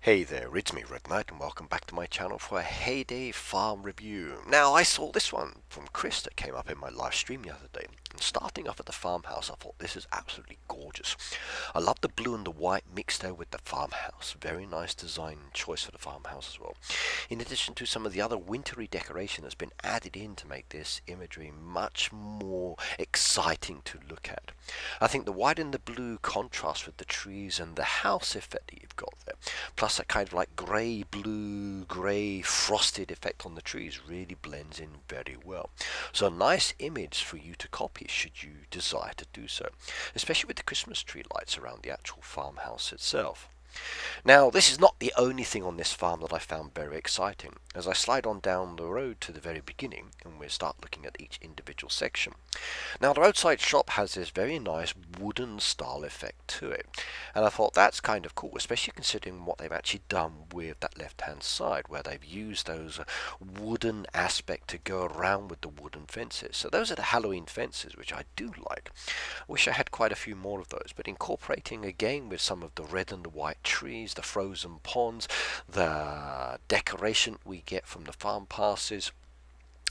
Hey there, it's me, Red Knight, and welcome back to my channel for a Heyday Farm review. Now, I saw this one from Chris that came up in my live stream the other day, and starting off at the farmhouse, I thought this is absolutely gorgeous. I love the blue and the white mixed there with the farmhouse. Very nice design choice for the farmhouse as well. In addition to some of the other wintry decoration that's been added in to make this imagery much more exciting to look at. I think the white and the blue contrast with the trees and the house effect that you've got there, plus that kind of like grey, blue, grey, frosted effect on the trees really blends in very well. So a nice image for you to copy should you desire to do so, especially with the Christmas tree lights around the actual farmhouse itself. Now, this is not the only thing on this farm that I found very exciting. As I slide on down the road to the very beginning, and we start looking at each individual section. Now, the roadside shop has this very nice wooden style effect to it. And I thought that's kind of cool, especially considering what they've actually done with that left-hand side, where they've used those wooden aspect to go around with the wooden fences. So those are the Halloween fences, which I do like. I wish I had quite a few more of those, but incorporating again with some of the red and the white trees, the frozen ponds, the decoration we get from the farm passes,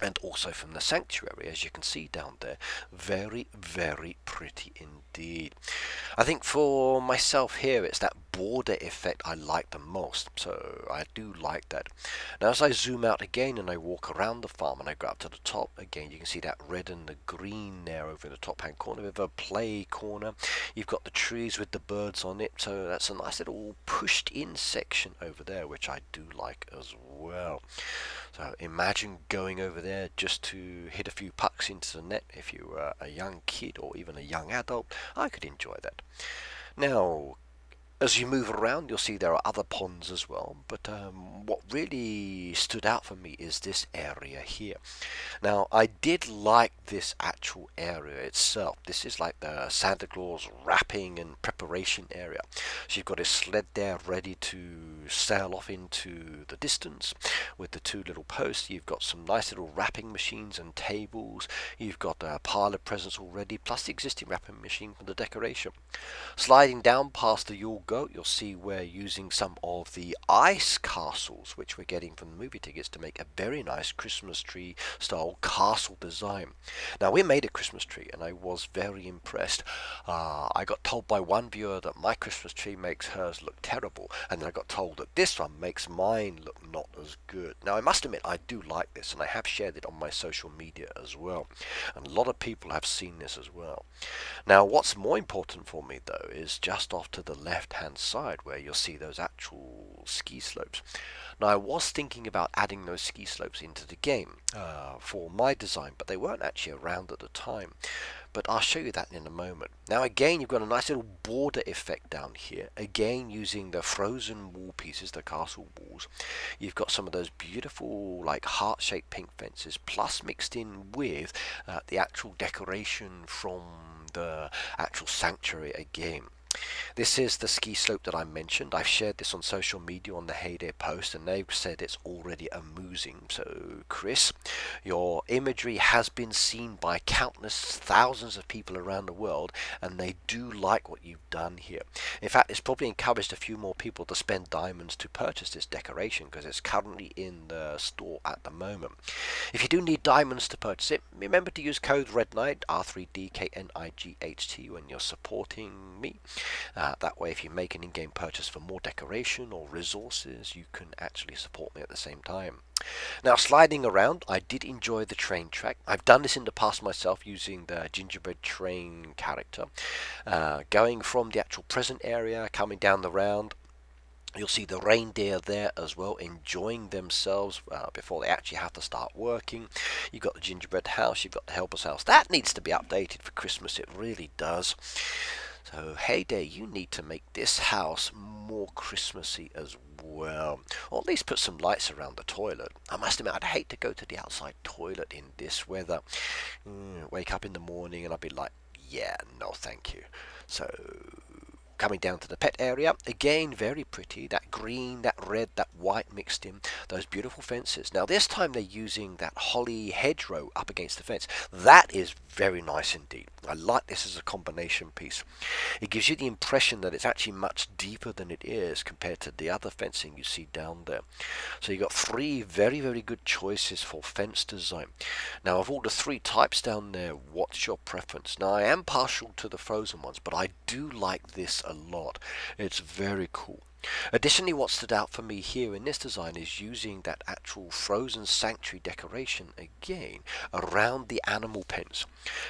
and also from the sanctuary, as you can see down there. Very, very pretty indeed. I think for myself here, it's that border effect I like the most, so I do like that. Now as I zoom out again and I walk around the farm and I go up to the top again, you can see that red and the green there over in the top hand corner with a play corner. You've got the trees with the birds on it, so that's a nice little pushed in section over there, which I do like as well. So imagine going over there just to hit a few pucks into the net. If you were a young kid or even a young adult, I could enjoy that. Now, as you move around, you'll see there are other ponds as well, but what really stood out for me is this area here. Now, I did like this actual area itself. This is like the Santa Claus wrapping and preparation area. So you've got a sled there ready to sail off into the distance with the two little posts. You've got some nice little wrapping machines and tables. You've got a pile of presents already, plus the existing wrapping machine for the decoration. Sliding down past the Yule Goat, you'll see we're using some of the ice castles, which we're getting from the movie tickets, to make a very nice Christmas tree style castle design. Now, we made a Christmas tree and I was very impressed. I got told by one viewer that my Christmas tree makes hers look terrible, and then I got told that this one makes mine look not as good. Now, I must admit I do like this, and I have shared it on my social media as well, and a lot of people have seen this as well. Now, what's more important for me though is just off to the left hand side where you'll see those actual ski slopes. Now, I was thinking about adding those ski slopes into the game for my design, but they weren't actually around at the time. But I'll show you that in a moment. Now again, you've got a nice little border effect down here, again using the frozen wall pieces, the castle walls. You've got some of those beautiful like heart-shaped pink fences, plus mixed in with the actual decoration from the actual sanctuary again. This is the ski slope that I mentioned. I've shared this on social media on the Heyday post, and they've said it's already amusing. So, Chris, your imagery has been seen by countless thousands of people around the world, and they do like what you've done here. In fact, it's probably encouraged a few more people to spend diamonds to purchase this decoration, because it's currently in the store at the moment. If you do need diamonds to purchase it, remember to use code REDKNIGHT, R3DKNIGHTs, when you're supporting me. That way, if you make an in-game purchase for more decoration or resources, you can actually support me at the same time. Now, sliding around, I did enjoy the train track. I've done this in the past myself using the gingerbread train character. Going from the actual present area, coming down the round. You'll see the reindeer there as well, enjoying themselves before they actually have to start working. You've got the gingerbread house, you've got the helper's house. That needs to be updated for Christmas, it really does. So, Heyday, you need to make this house more Christmassy as well. Or at least put some lights around the toilet. I must admit, I'd hate to go to the outside toilet in this weather. Wake up in the morning and I'd be like, yeah, no thank you. So, coming down to the pet area, again very pretty, that green, that red, that white mixed in, those beautiful fences. Now this time they're using that holly hedgerow up against the fence. That is very nice indeed. I like this as a combination piece. It gives you the impression that it's actually much deeper than it is compared to the other fencing you see down there. So you've got three very, very good choices for fence design. Now of all the three types down there, what's your preference? Now I am partial to the frozen ones, but I do like this a lot. It's very cool. Additionally, what stood out for me here in this design is using that actual frozen sanctuary decoration again around the animal pens.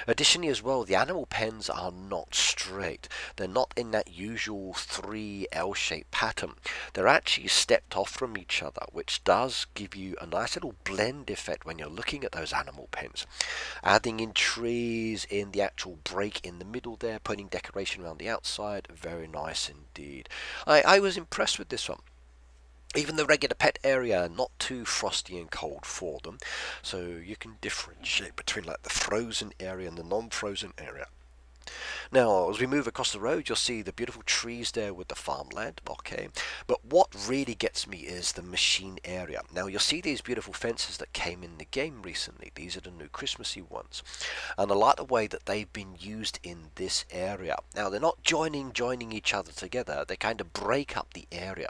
Additionally as well, the animal pens are not straight. They're not in that usual 3 L-shaped pattern. They're actually stepped off from each other, which does give you a nice little blend effect when you're looking at those animal pens. Adding in trees in the actual break in the middle there, putting decoration around the outside, very nice indeed. I was impressed with this one. Even the regular pet area, not too frosty and cold for them, so you can differentiate between like the frozen area and the non-frozen area. Now, as we move across the road, you'll see the beautiful trees there with the farmland, okay? But what really gets me is the machine area. Now, you'll see these beautiful fences that came in the game recently. These are the new Christmassy ones. And I like the way that they've been used in this area. Now, they're not joining each other together. They kind of break up the area.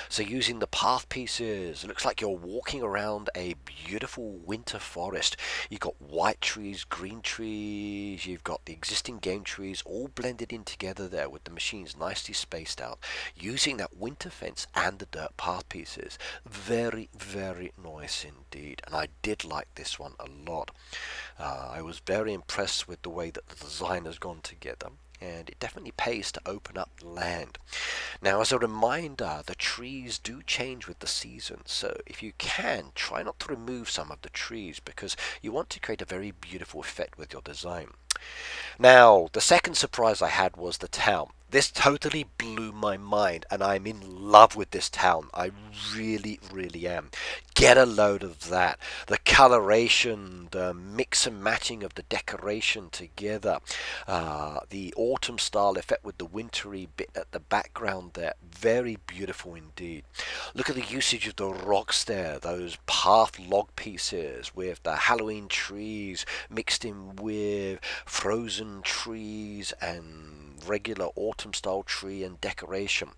So using the path pieces, it looks like you're walking around a beautiful winter forest. You've got white trees, green trees, you've got the existing game trees all blended in together there with the machines nicely spaced out using that winter fence and the dirt path pieces. Very, very nice indeed, and I did like this one a lot. I was very impressed with the way that the design has gone together, and it definitely pays to open up land. Now, as a reminder, the trees do change with the season, so if you can, try not to remove some of the trees because you want to create a very beautiful effect with your design. Now, the second surprise I had was the town. This totally blew my mind, and I'm in love with this town. I really, really am. Get a load of that. The coloration, the mix and matching of the decoration together, the autumn style effect with the wintry bit at the background there. Very beautiful indeed. Look at the usage of the rocks there, those path log pieces with the Halloween trees mixed in with frozen trees and regular autumn style tree and decoration,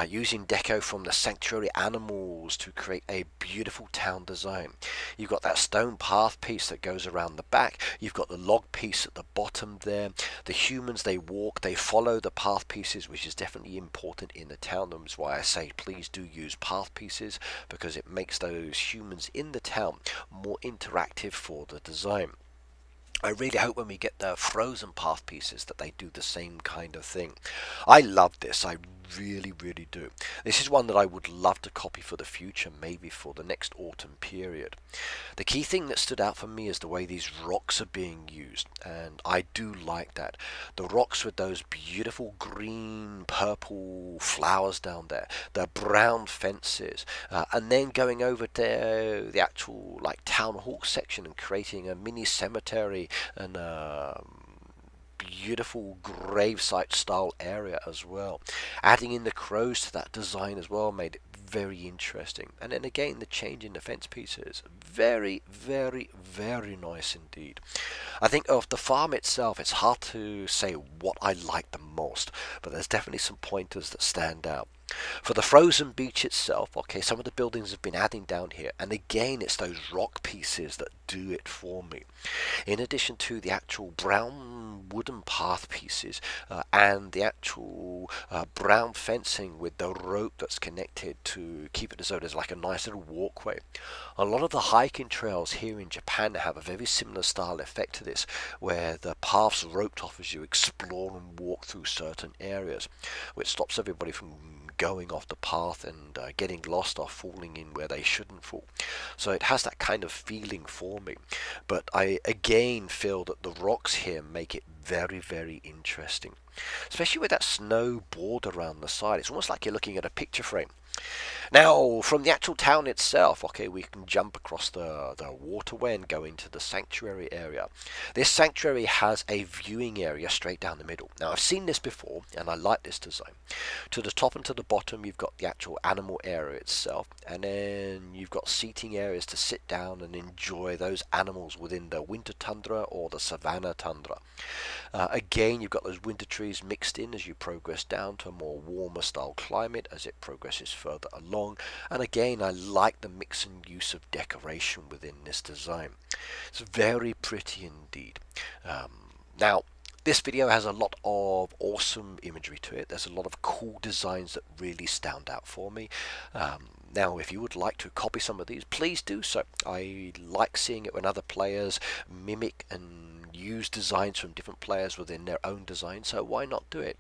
using deco from the sanctuary animals to create a beautiful town design. You've got that stone path piece that goes around the back, you've got the log piece at the bottom there. The humans, they walk, they follow the path pieces, which is definitely important in the town. That's why I say please do use path pieces, because it makes those humans in the town more interactive for the design. I really hope when we get the frozen path pieces that they do the same kind of thing. I love this, I really, really do. This is one that I would love to copy for the future, maybe for the next autumn period. The key thing that stood out for me is the way these rocks are being used, and I do like that. The rocks with those beautiful green, purple flowers down there, the brown fences, and then going over to the actual like town hall section and creating a mini cemetery and beautiful gravesite style area as well. Adding in the crows to that design as well made it very interesting. And then again, the change in the fence pieces, very, very, very nice indeed. I think of the farm itself, it's hard to say what I like the most, but there's definitely some pointers that stand out. For the frozen beach itself, okay, some of the buildings have been adding down here, and again it's those rock pieces that do it for me. In addition to the actual brown wooden path pieces and the actual brown fencing with the rope that's connected to keep it as though there's like a nice little walkway. A lot of the hiking trails here in Japan have a very similar style effect to this, where the paths roped off as you explore and walk through certain areas, which stops everybody from going off the path and getting lost or falling in where they shouldn't fall. So it has that kind of feeling for me. But I again feel that the rocks here make it very, very interesting. Especially with that snow border around the side. It's almost like you're looking at a picture frame. Now, from the actual town itself, okay, we can jump across the waterway and go into the sanctuary area. This sanctuary has a viewing area straight down the middle. Now, I've seen this before, and I like this design. To the top and to the bottom, you've got the actual animal area itself, and then you've got seating areas to sit down and enjoy those animals within the winter tundra or the savanna tundra. Again, you've got those winter trees mixed in as you progress down to a more warmer style climate as it progresses further along. And again, I like the mix and use of decoration within this design. It's very pretty indeed. Now, this video has a lot of awesome imagery to it. There's a lot of cool designs that really stand out for me. Now, if you would like to copy some of these, please do so. I like seeing it when other players mimic and use designs from different players within their own design, so why not do it?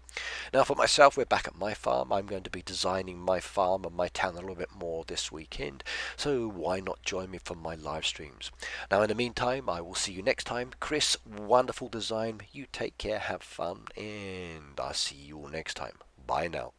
Now, for myself, we're back at my farm. I'm going to be designing my farm and my town a little bit more this weekend, so why not join me for my live streams? Now, in the meantime, I will see you next time. Chris, wonderful design. You take care, have fun, and I'll see you all next time. Bye now.